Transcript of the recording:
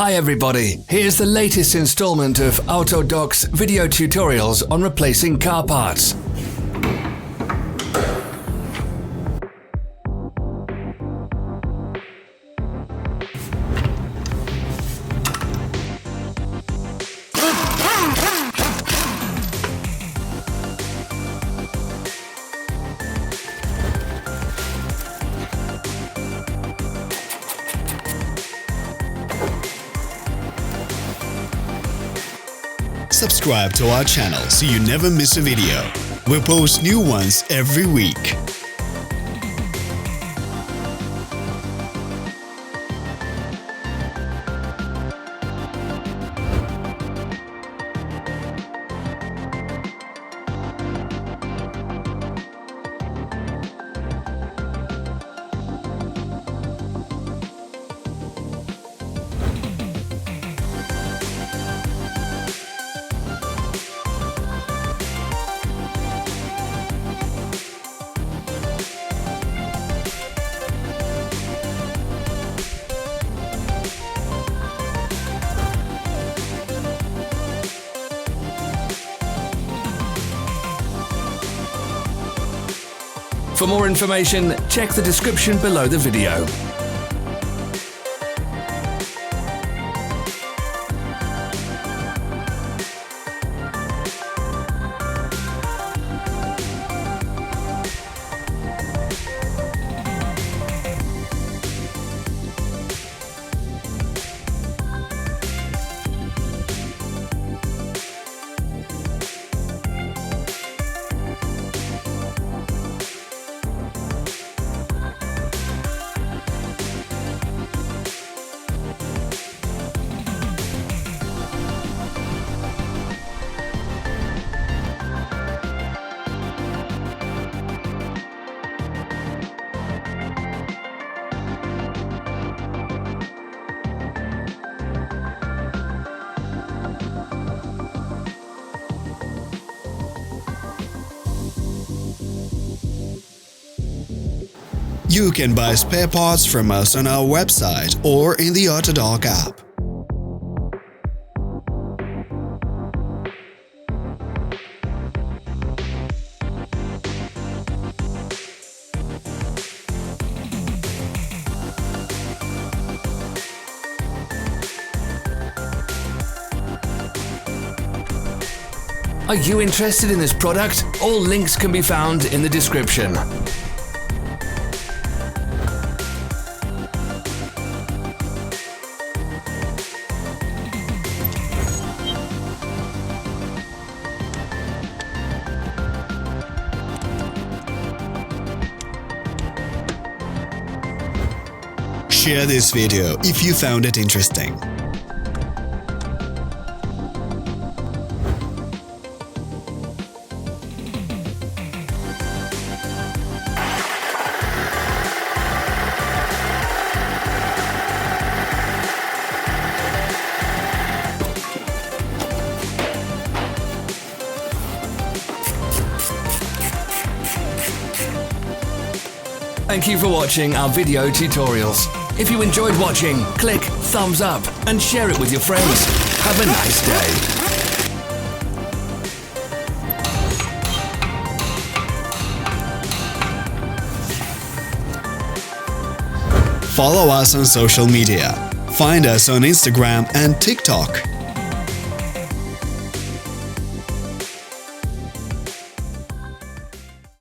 Hi everybody, here's the latest installment of Autodoc's video tutorials on replacing car parts. Subscribe to our channel so you never miss a video. We post new ones every week. For more information, check the description below the video. You can buy spare parts from us on our website or in the Autodoc app. Are you interested in this product? All links can be found in the description. Share this video if you found it interesting. Thank you for watching our video tutorials. If you enjoyed watching, click thumbs up and share it with your friends. Have a nice day. Follow us on social media. Find us on Instagram and TikTok.